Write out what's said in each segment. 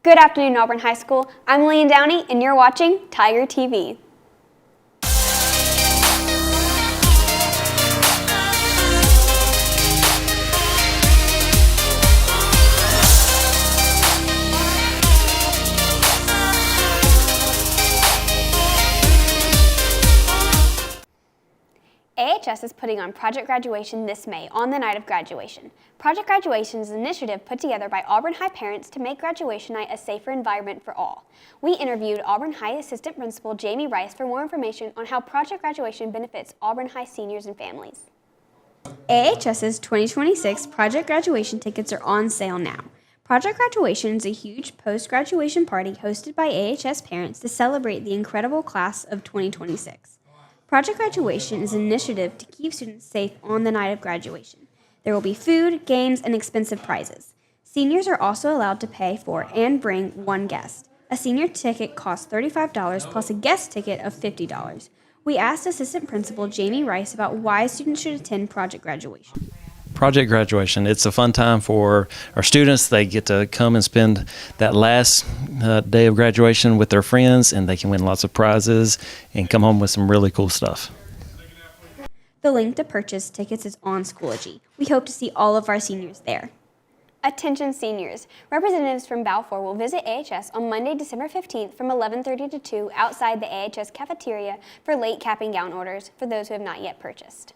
Good afternoon, Auburn High School. I'm Lillian Downey, and you're watching Tiger TV. AHS is putting on Project Graduation this May on the night of graduation. Project Graduation is an initiative put together by Auburn High parents to make graduation night a safer environment for all. We interviewed Auburn High Assistant Principal Jamie Rice for more information on how Project Graduation benefits Auburn High seniors and families. AHS's 2026 Project Graduation tickets are on sale now. Project Graduation is a huge post-graduation party hosted by AHS parents to celebrate the incredible class of 2026. Project Graduation is an initiative to keep students safe on the night of graduation. There will be food, games, and expensive prizes. Seniors are also allowed to pay for and bring one guest. A senior ticket costs $35 plus a guest ticket of $50. We asked Assistant Principal Jamie Rice about why students should attend Project Graduation. Project Graduation, it's a fun time for our students. They get to come and spend that last day of graduation with their friends, and they can win lots of prizes and come home with some really cool stuff. The link to purchase tickets is on Schoology. We hope to see all of our seniors there. Attention seniors. Representatives from Balfour will visit AHS on Monday, December 15th from 11:30 to 2 outside the AHS cafeteria for late cap and gown orders for those who have not yet purchased.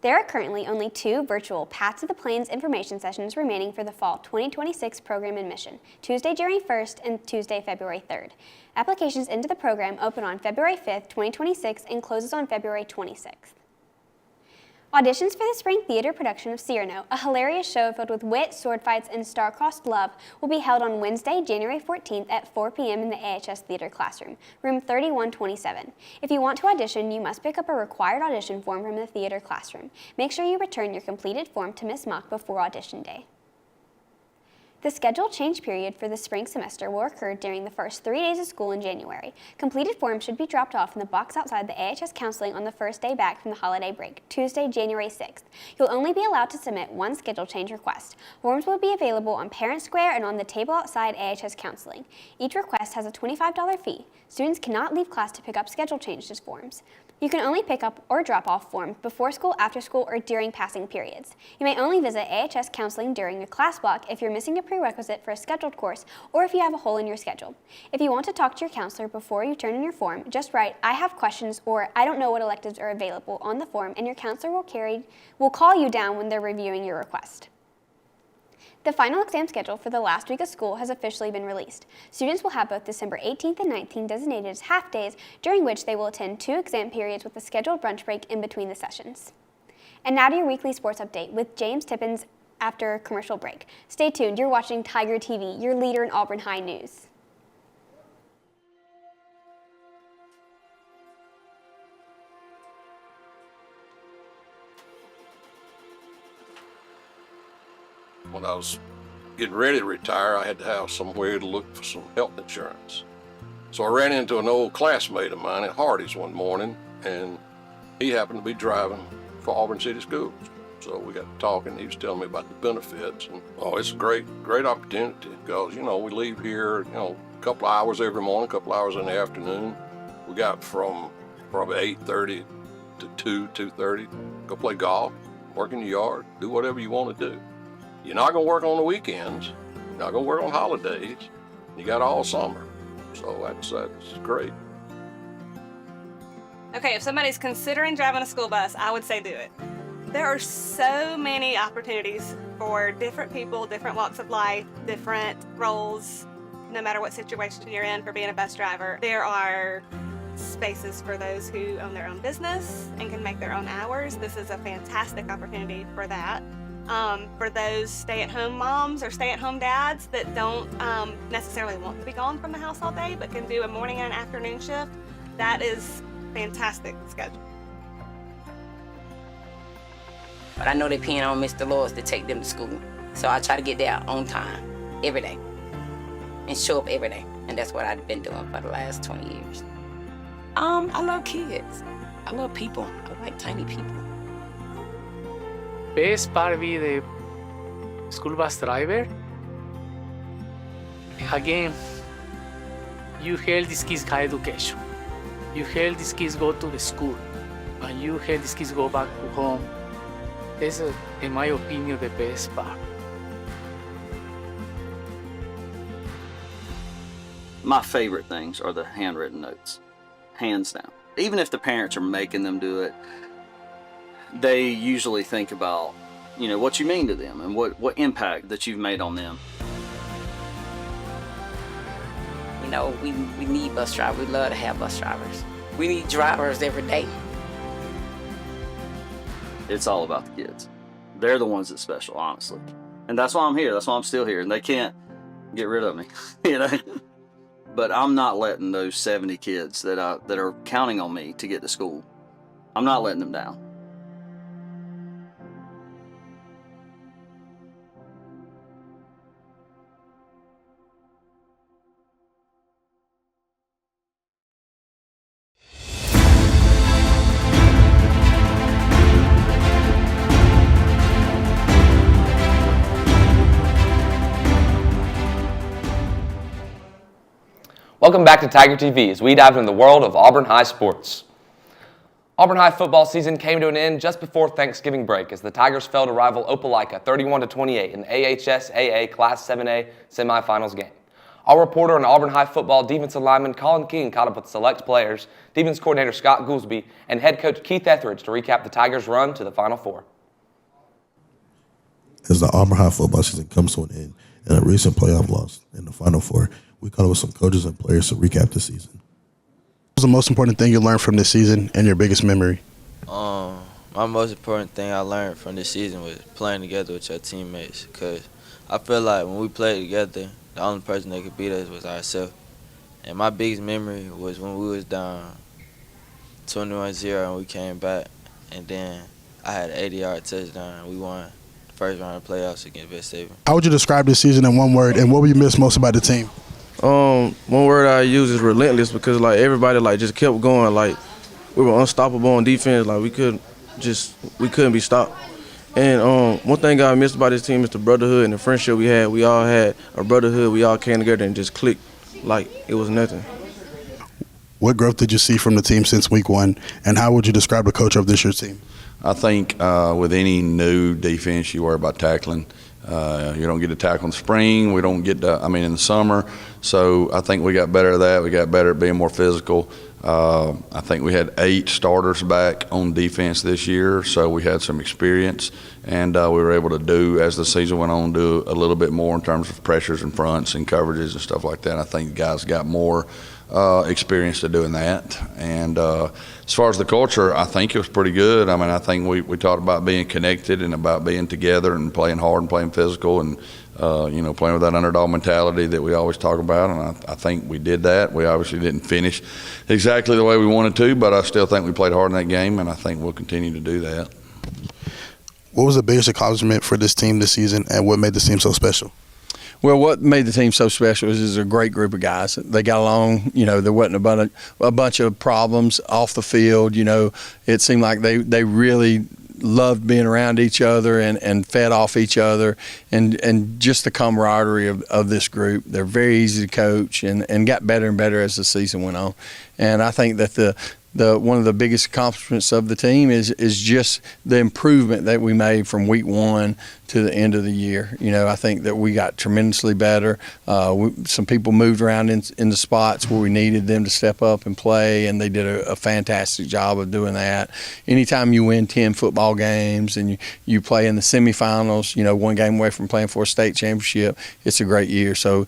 There are currently only 2 virtual Paths to the Plains information sessions remaining for the fall 2026 program admission, Tuesday, January 1st and Tuesday, February 3rd. Applications into the program open on February 5th, 2026 and closes on February 26th. Auditions for the spring theater production of Cyrano, a hilarious show filled with wit, sword fights, and star-crossed love, will be held on Wednesday, January 14th at 4 p.m. in the AHS Theater Classroom, room 3127. If you want to audition, you must pick up a required audition form from the theater classroom. Make sure you return your completed form to Ms. Mock before audition day. The scheduled change period for the spring semester will occur during the first 3 days of school in January. Completed forms should be dropped off in the box outside the AHS counseling on the first day back from the holiday break, Tuesday, January 6th. You'll only be allowed to submit one schedule change request. Forms will be available on Parent Square and on the table outside AHS counseling. Each request has a $25 fee. Students cannot leave class to pick up schedule changes forms. You can only pick up or drop off forms before school, after school, or during passing periods. You may only visit AHS counseling during a class block if you're missing a prerequisite for a scheduled course or if you have a hole in your schedule. If you want to talk to your counselor before you turn in your form, just write, "I have questions," or "I don't know what electives are available" on the form, and your counselor will call you down when they're reviewing your request. The final exam schedule for the last week of school has officially been released. Students will have both December 18th and 19th designated as half days, during which they will attend 2 exam periods with a scheduled brunch break in between the sessions. And now to your weekly sports update with James Tippins after a commercial break. Stay tuned, you're watching Tiger TV, your leader in Auburn High news. When I was getting ready to retire, I had to have somewhere to look for some health insurance. So I ran into an old classmate of mine at Hardee's one morning, and he happened to be driving for Auburn City Schools. So we got to talking, he was telling me about the benefits, and it's a great opportunity because, we leave here, a couple of hours every morning, a couple of hours in the afternoon. We got from probably 8:30 to 2:30, go play golf, work in the yard, do whatever you want to do. You're not going to work on the weekends. You're not going to work on holidays. You got all summer. So that's great. Okay, if somebody's considering driving a school bus, I would say do it. There are so many opportunities for different people, different walks of life, different roles, no matter what situation you're in for being a bus driver. There are spaces for those who own their own business and can make their own hours. This is a fantastic opportunity for that. For those stay-at-home moms or stay-at-home dads that don't necessarily want to be gone from the house all day but can do a morning and an afternoon shift, that is fantastic schedule. But I know they're paying on Mr. Lewis to take them to school. So I try to get there on time, every day, and show up every day. And that's what I've been doing for the last 20 years. I love kids. I love people. I like tiny people. Best part of being the school bus driver Again, you help these kids get education. You help these kids go to the school, and you help these kids go back to home. This is, in my opinion, the best part. My favorite things are the handwritten notes, hands down. Even if the parents are making them do it, they usually think about, you know, what you mean to them and what impact that you've made on them. You know, we need bus drivers. We love to have bus drivers. We need drivers every day. It's all about the kids. They're the ones that's special, honestly. And that's why I'm here. That's why I'm still here. And they can't get rid of me, you know. But I'm not letting those 70 kids that are counting on me to get to school, I'm not letting them down. Welcome back to Tiger TV as we dive into the world of Auburn High sports. Auburn High football season came to an end just before Thanksgiving break as the Tigers fell to rival Opelika 31-28 in the AHSAA Class 7A semifinals game. Our reporter and Auburn High football defensive lineman Colin King caught up with select players, defense coordinator Scott Goolsby, and head coach Keith Etheridge to recap the Tigers' run to the Final Four. As the Auburn High football season comes to an end and a recent playoff loss in the Final Four, we caught up with some coaches and players to recap the season. What was the most important thing you learned from this season and your biggest memory? My most important thing I learned from this season was playing together with your teammates, because I feel like when we played together, the only person that could beat us was ourselves. And my biggest memory was when we was down 21-0 and we came back, and then I had an 80-yard touchdown and we won the first round of playoffs against Vestavia. How would you describe this season in one word, and what would you miss most about the team? One word I use is relentless, because like everybody like just kept going. Like we were unstoppable on defense. Like we couldn't be stopped. And one thing I missed about this team is the brotherhood and the friendship we had. We all had a brotherhood. We all came together and just clicked like it was nothing. What growth did you see from the team since week one, and how would you describe the coach of this year's team? I think with any new defense, you worry about tackling. You don't get to tackle in the spring. We don't get to, in the summer. So I think we got better at that. We got better at being more physical. I think we had 8 starters back on defense this year, so we had some experience, and we were able to do, as the season went on, do a little bit more in terms of pressures and fronts and coverages and stuff like that. I think the guys got more experience to doing that. And as far as the culture, I think it was pretty good. I think we talked about being connected and about being together and playing hard and playing physical and playing with that underdog mentality that we always talk about, and I think we did that. We obviously didn't finish exactly the way we wanted to, but I still think we played hard in that game, and I think we'll continue to do that. What was the biggest accomplishment for this team this season, and what made this team so special? Well, what made the team so special is a great group of guys. They got along. There wasn't a bunch of problems off the field. It seemed like they really loved being around each other and fed off each other, and just the camaraderie of this group. They're very easy to coach and got better and better as the season went on. And I think that the one of the biggest accomplishments of the team is just the improvement that we made from week 1 to the end of the year. I think that we got tremendously better. Some people moved around in the spots where we needed them to step up and play, and they did a fantastic job of doing that. Anytime you win 10 football games and you play in the semifinals, one game away from playing for a state championship, it's a great year. So,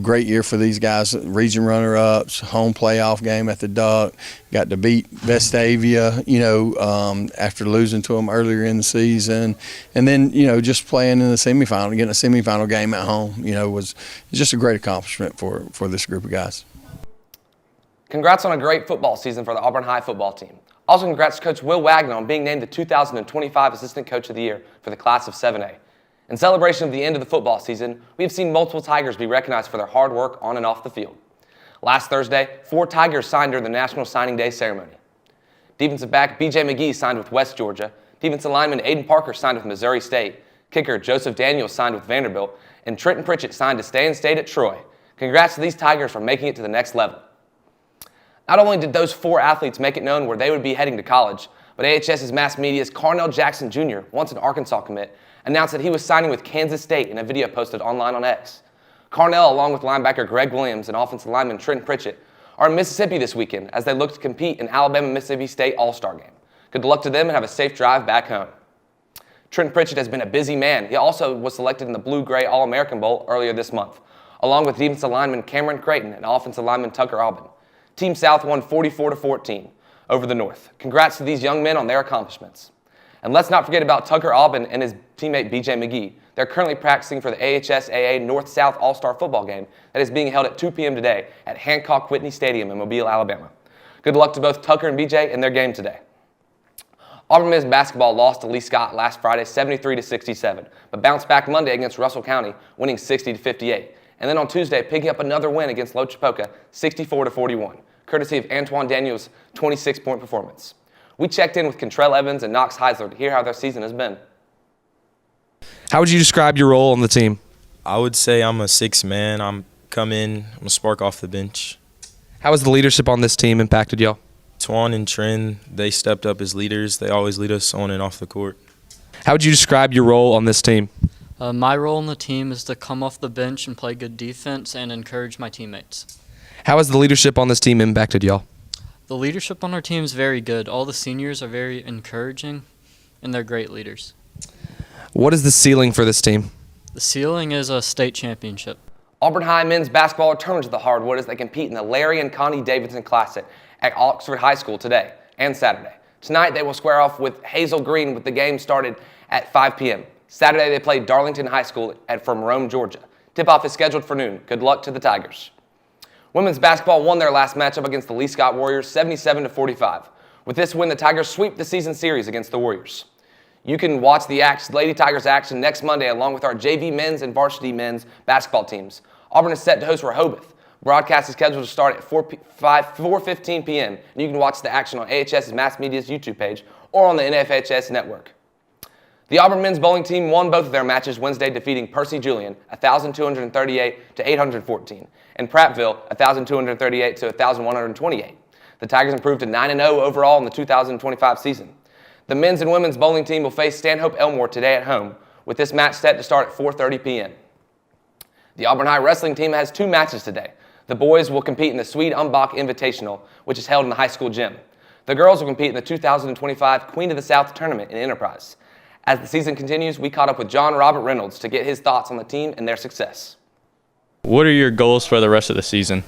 great year for these guys, region runner-ups, home playoff game at the Duck, got to beat Vestavia, after losing to them earlier in the season. And then, just playing in the semifinal, getting a semifinal game at home, was just a great accomplishment for this group of guys. Congrats on a great football season for the Auburn High football team. Also, congrats to Coach Will Wagner on being named the 2025 Assistant Coach of the Year for the class of 7A. In celebration of the end of the football season, we have seen multiple Tigers be recognized for their hard work on and off the field. Last Thursday, 4 Tigers signed during the National Signing Day ceremony. Defensive back B.J. McGee signed with West Georgia. Defensive lineman Aiden Parker signed with Missouri State. Kicker Joseph Daniels signed with Vanderbilt. And Trenton Pritchett signed to stay in state at Troy. Congrats to these Tigers for making it to the next level. Not only did those 4 athletes make it known where they would be heading to college, but AHS's mass media's Carnell Jackson Jr., once an Arkansas commit, announced that he was signing with Kansas State in a video posted online on X. Carnell, along with linebacker Greg Williams and offensive lineman Trent Pritchett, are in Mississippi this weekend as they look to compete in Alabama-Mississippi State All-Star Game. Good luck to them and have a safe drive back home. Trent Pritchett has been a busy man. He also was selected in the Blue-Gray All-American Bowl earlier this month, along with defensive lineman Cameron Creighton and offensive lineman Tucker Albin. Team South won 44-14 over the North. Congrats to these young men on their accomplishments. And let's not forget about Tucker Albin and his teammate BJ McGee. They're currently practicing for the AHSAA North-South All-Star football game that is being held at 2 p.m. today at Hancock Whitney Stadium in Mobile, Alabama. Good luck to both Tucker and BJ in their game today. Auburn men's basketball lost to Lee Scott last Friday 73-67, but bounced back Monday against Russell County, winning 60-58. And then on Tuesday, picking up another win against Lo Chipoka, 64-41, courtesy of Antoine Daniel's 26-point performance. We checked in with Contrell Evans and Knox Heisler to hear how their season has been. How would you describe your role on the team? I would say I'm a 6th man. I'm a spark off the bench. How has the leadership on this team impacted y'all? Twan and Trin, they stepped up as leaders. They always lead us on and off the court. How would you describe your role on this team? My role on the team is to come off the bench and play good defense and encourage my teammates. How has the leadership on this team impacted y'all? The leadership on our team is very good. All the seniors are very encouraging, and they're great leaders. What is the ceiling for this team? The ceiling is a state championship. Auburn High men's basketball returns to the hardwood as they compete in the Larry and Connie Davidson Classic at Oxford High School today and Saturday. Tonight they will square off with Hazel Green with the game started at 5 p.m. Saturday they play Darlington High School from Rome, Georgia. Tip-off is scheduled for noon. Good luck to the Tigers. Women's basketball won their last matchup against the Lee Scott Warriors 77-45. With this win, the Tigers sweep the season series against the Warriors. You can watch the Lady Tigers action next Monday along with our JV men's and varsity men's basketball teams. Auburn is set to host Rehoboth. Broadcast is scheduled to start at 4:15 p.m. and you can watch the action on AHS's Mass Media's YouTube page or on the NFHS network. The Auburn men's bowling team won both of their matches Wednesday, defeating Percy Julian 1,238-814 and Prattville 1,238-1,128. The Tigers improved to 9-0 overall in the 2025 season. The men's and women's bowling team will face Stanhope Elmore today at home, with this match set to start at 4:30 p.m. The Auburn High wrestling team has 2 matches today. The boys will compete in the Swede Umbach Invitational, which is held in the high school gym. The girls will compete in the 2025 Queen of the South tournament in Enterprise. As the season continues, we caught up with John Robert Reynolds to get his thoughts on the team and their success. What are your goals for the rest of the season?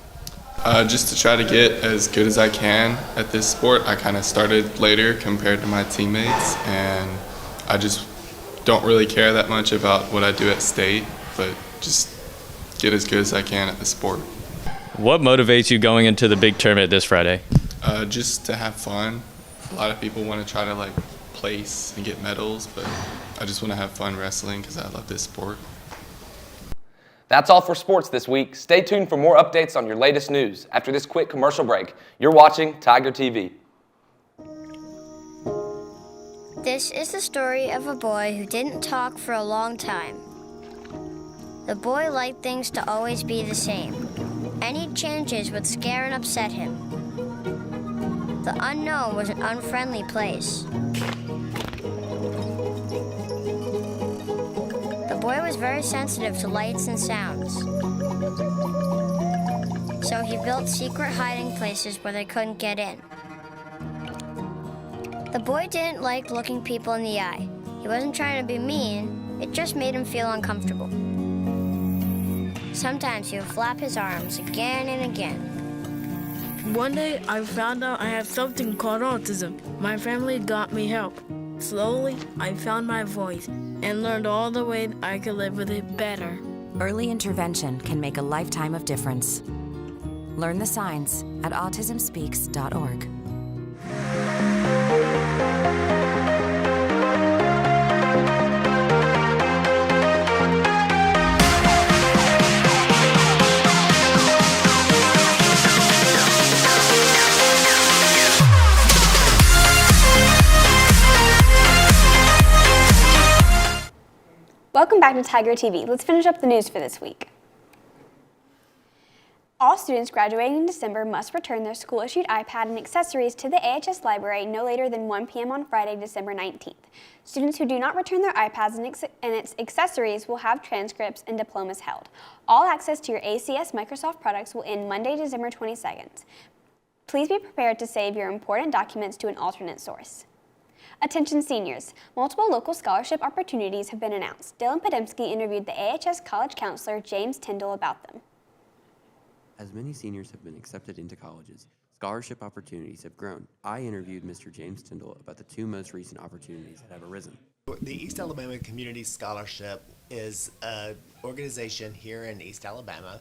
Just to try to get as good as I can at this sport. I kind of started later compared to my teammates, and I just don't really care that much about what I do at state, but just get as good as I can at the sport. What motivates you going into the big tournament this Friday? Just to have fun. A lot of people want to try to place and get medals, but I just want to have fun wrestling because I love this sport. That's all for sports this week. Stay tuned for more updates on your latest news. After this quick commercial break, you're watching Tiger TV. This is the story of a boy who didn't talk for a long time. The boy liked things to always be the same. Any changes would scare and upset him. The unknown was an unfriendly place. The boy was very sensitive to lights and sounds. So he built secret hiding places where they couldn't get in. The boy didn't like looking people in the eye. He wasn't trying to be mean, it just made him feel uncomfortable. Sometimes he would flap his arms again and again. One day, I found out I had something called autism. My family got me help. Slowly, I found my voice and learned all the ways I could live with it better. Early intervention can make a lifetime of difference. Learn the signs at autismspeaks.org. Welcome back to Tiger TV. Let's finish up the news for this week. All students graduating in December must return their school-issued iPad and accessories to the AHS library no later than 1 p.m. on Friday, December 19th. Students who do not return their iPads and its accessories will have transcripts and diplomas held. All access to your ACS Microsoft products will end Monday, December 22nd. Please be prepared to save your important documents to an alternate source. Attention seniors, multiple local scholarship opportunities have been announced. Dylan Podemski interviewed the AHS college counselor James Tyndall about them. As many seniors have been accepted into colleges, scholarship opportunities have grown. I interviewed Mr. James Tyndall about the 2 most recent opportunities that have arisen. The East Alabama Community Scholarship is an organization here in East Alabama,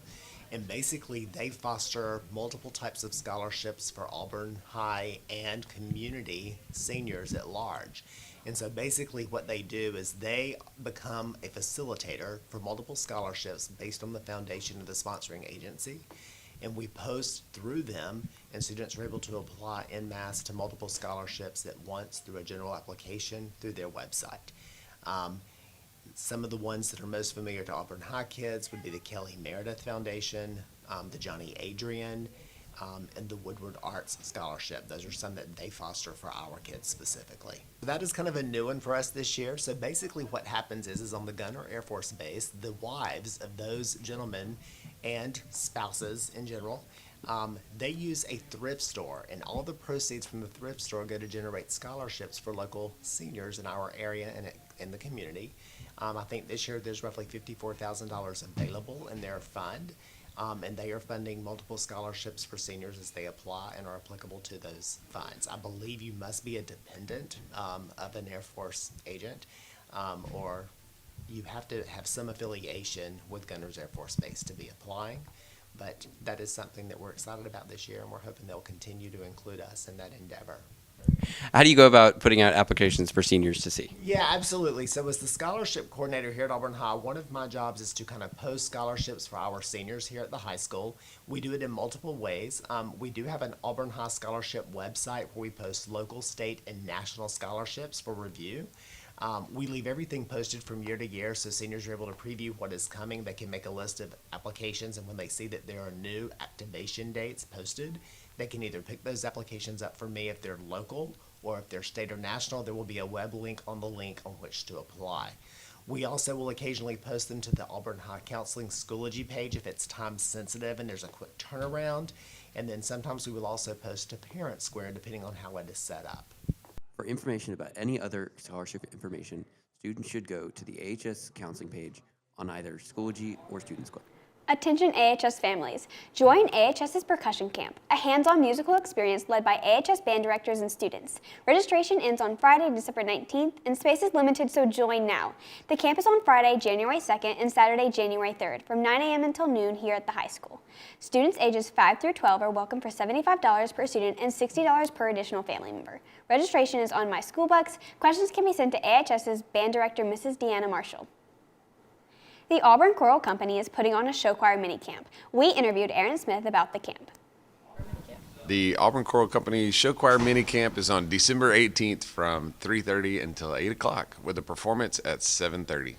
and basically they foster multiple types of scholarships for Auburn High and community seniors at large. And so basically what they do is they become a facilitator for multiple scholarships based on the foundation of the sponsoring agency. And we post through them, and students are able to apply en masse to multiple scholarships at once through a general application through their website. Some of the ones that are most familiar to Auburn High kids would be the Kelly Meredith Foundation, the Johnny Adrian, and the Woodward Arts Scholarship. Those are some that they foster for our kids specifically. That is kind of a new one for us this year. So basically what happens is on the Gunner Air Force Base, the wives of those gentlemen and spouses in general, they use a thrift store, and all the proceeds from the thrift store go to generate scholarships for local seniors in our area and in the community. I think this year there's roughly $54,000 available in their fund. And they are funding multiple scholarships for seniors as they apply and are applicable to those funds. I believe you must be a dependent of an Air Force agent, or you have to have some affiliation with Gunners Air Force Base to be applying. But that is something that we're excited about this year, and we're hoping they'll continue to include us in that endeavor. How do you go about putting out applications for seniors to see? Yeah, absolutely. So as the scholarship coordinator here at Auburn High, one of my jobs is to kind of post scholarships for our seniors here at the high school. We do it in multiple ways. We do have an Auburn High scholarship website where we post local, state, and national scholarships for review. We leave everything posted from year to year, so seniors are able to preview what is coming. They can make a list of applications, and when they see that there are new activation dates posted, they can either pick those applications up for me if they're local, or if they're state or national, there will be a web link on the link on which to apply. We also will occasionally post them to the Auburn High Counseling Schoology page if it's time sensitive and there's a quick turnaround. And then sometimes we will also post to Parent Square depending on how it is set up. For information about any other scholarship information, students should go to the AHS counseling page on either Schoology or Student Square. Attention AHS families, join AHS's Percussion Camp, a hands-on musical experience led by AHS band directors and students. Registration ends on Friday, December 19th, and space is limited, so join now. The camp is on Friday, January 2nd and Saturday, January 3rd, from 9 a.m. until noon here at the high school. Students ages 5 through 12 are welcome for $75 per student and $60 per additional family member. Registration is on My School Bucks. Questions can be sent to AHS's band director, Mrs. Deanna Marshall. The Auburn Choral Company is putting on a show choir mini camp. We interviewed Aaron Smith about the camp. The Auburn Choral Company Show Choir Mini Camp is on December 18th from 3:30 until 8 o'clock with a performance at 7:30.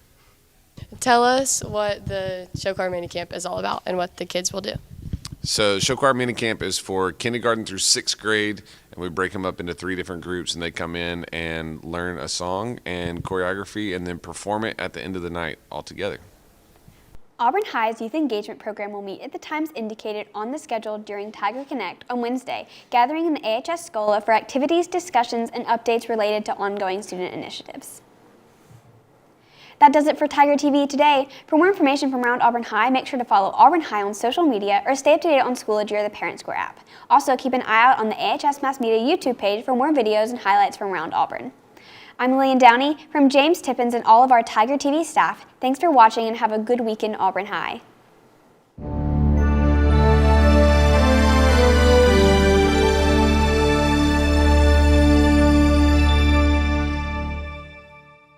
Tell us what the Show Choir Mini Camp is all about and what the kids will do. So Show Choir Mini Camp is for kindergarten through 6th grade, and we break them up into 3 different groups, and they come in and learn a song and choreography and then perform it at the end of the night all together. Auburn High's Youth Engagement Program will meet at the times indicated on the schedule during Tiger Connect on Wednesday, gathering in the AHS Schola for activities, discussions, and updates related to ongoing student initiatives. That does it for Tiger TV today. For more information from around Auburn High, make sure to follow Auburn High on social media or stay up to date on Schoology or the Parent Square app. Also, keep an eye out on the AHS Mass Media YouTube page for more videos and highlights from around Auburn. I'm Lillian Downey from James Tippins and all of our Tiger TV staff. Thanks for watching and have a good week in Auburn High.